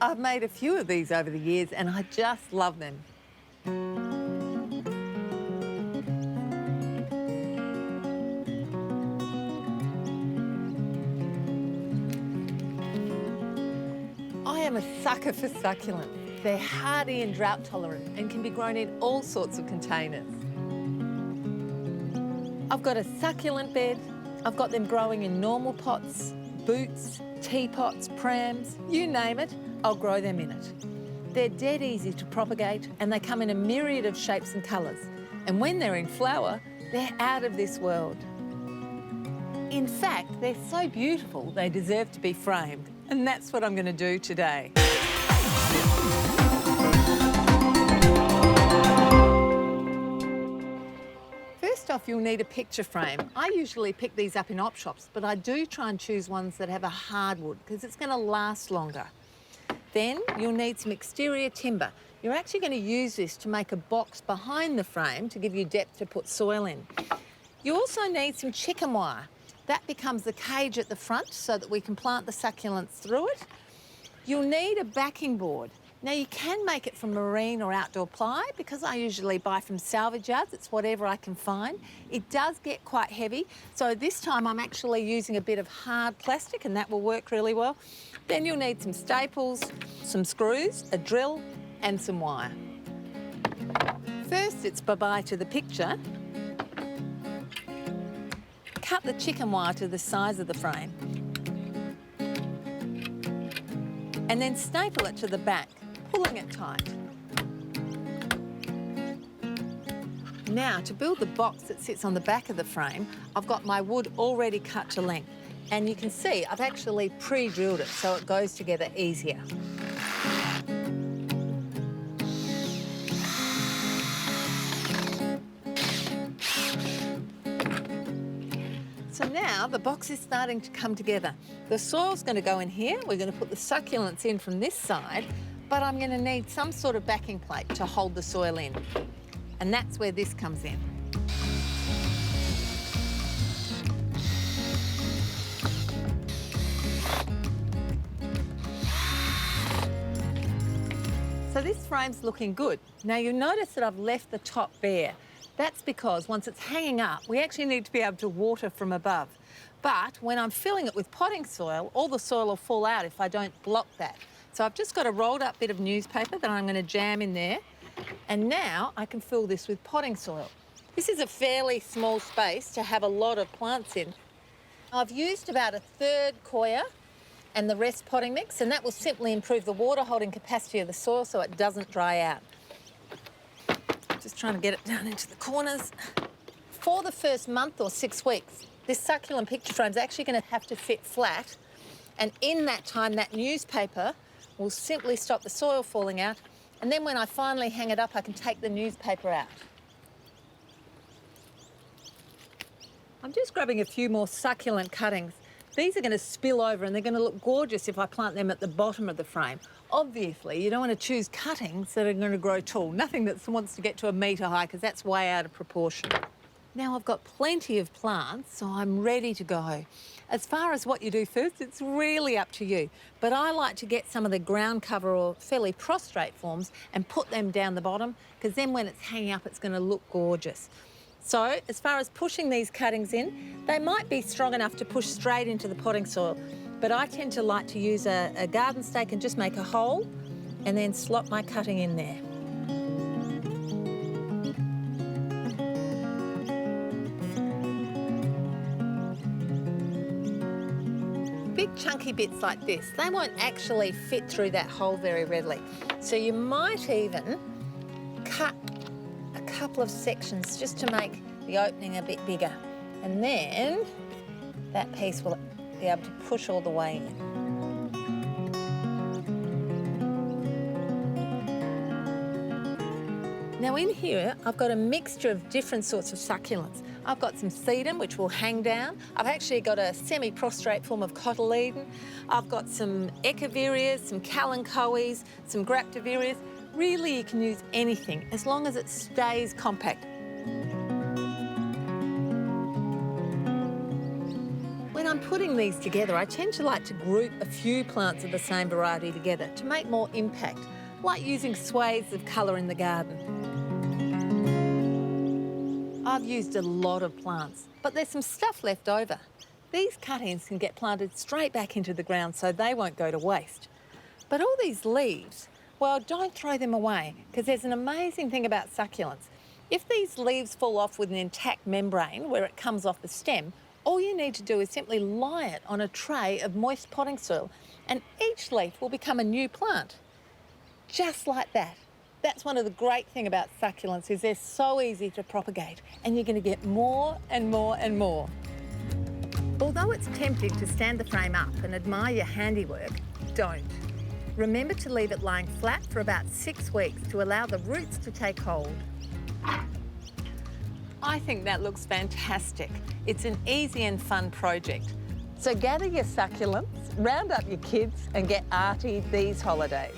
I've made a few of these over the years and I just love them. I am a sucker for succulents. They're hardy and drought tolerant and can be grown in all sorts of containers. I've got a succulent bed. I've got them growing in normal pots, boots, teapots, prams, you name it, I'll grow them in it. They're dead easy to propagate and they come in a myriad of shapes and colours. And when they're in flower, they're out of this world. In fact, they're so beautiful they deserve to be framed. And that's what I'm going to do today. First off, you'll need a picture frame. I usually pick these up in op shops, but I do try and choose ones that have a hardwood because it's going to last longer. Then you'll need some exterior timber. You're actually going to use this to make a box behind the frame to give you depth to put soil in. You also need some chicken wire. That becomes the cage at the front so that we can plant the succulents through it. You'll need a backing board. Now, you can make it from marine or outdoor ply because I usually buy from salvage yards. It's whatever I can find. It does get quite heavy, so this time I'm actually using a bit of hard plastic and that will work really well. Then you'll need some staples, some screws, a drill and some wire. First, it's bye-bye to the picture. Cut the chicken wire to the size of the frame and then staple it to the back, pulling it tight. Now, to build the box that sits on the back of the frame, I've got my wood already cut to length. And you can see I've actually pre-drilled it so it goes together easier. So now the box is starting to come together. The soil's going to go in here. We're going to put the succulents in from this side, but I'm going to need some sort of backing plate to hold the soil in. And that's where this comes in. So this frame's looking good. Now you'll notice that I've left the top bare. That's because once it's hanging up, we actually need to be able to water from above. But when I'm filling it with potting soil, all the soil will fall out if I don't block that. So I've just got a rolled up bit of newspaper that I'm going to jam in there. And now I can fill this with potting soil. This is a fairly small space to have a lot of plants in. I've used about 1/3 coir and the rest potting mix, and that will simply improve the water holding capacity of the soil so it doesn't dry out. Just trying to get it down into the corners. For the first month or 6 weeks, this succulent picture frame is actually going to have to fit flat, and in that time, that newspaper will simply stop the soil falling out, and then when I finally hang it up, I can take the newspaper out. I'm just grabbing a few more succulent cuttings. These are going to spill over and they're going to look gorgeous if I plant them at the bottom of the frame. Obviously, you don't want to choose cuttings that are going to grow tall. Nothing that wants to get to 1 metre high because that's way out of proportion. Now I've got plenty of plants, so I'm ready to go. As far as what you do first, it's really up to you. But I like to get some of the ground cover or fairly prostrate forms and put them down the bottom because then when it's hanging up, it's going to look gorgeous. So, as far as pushing these cuttings in, they might be strong enough to push straight into the potting soil, but I tend to like to use a garden stake and just make a hole and then slot my cutting in there. Big chunky bits like this, they won't actually fit through that hole very readily. So you might even cut a couple of sections just to make the opening a bit bigger. And then that piece will be able to push all the way in. Now in here, I've got a mixture of different sorts of succulents. I've got some sedum, which will hang down. I've actually got a semi-prostrate form of Cotyledon. I've got some echeverias, some kalanchoes, some graptiverias. Really, you can use anything as long as it stays compact. When I'm putting these together, I tend to like to group a few plants of the same variety together to make more impact, like using swathes of colour in the garden. I've used a lot of plants, but there's some stuff left over. These cuttings can get planted straight back into the ground so they won't go to waste. But all these leaves, well, don't throw them away, because there's an amazing thing about succulents. If these leaves fall off with an intact membrane where it comes off the stem, all you need to do is simply lie it on a tray of moist potting soil and each leaf will become a new plant. Just like that. That's one of the great things about succulents is they're so easy to propagate and you're going to get more and more and more. Although it's tempting to stand the frame up and admire your handiwork, don't. Remember to leave it lying flat for about 6 weeks to allow the roots to take hold. I think that looks fantastic. It's an easy and fun project. So gather your succulents, round up your kids and get arty these holidays.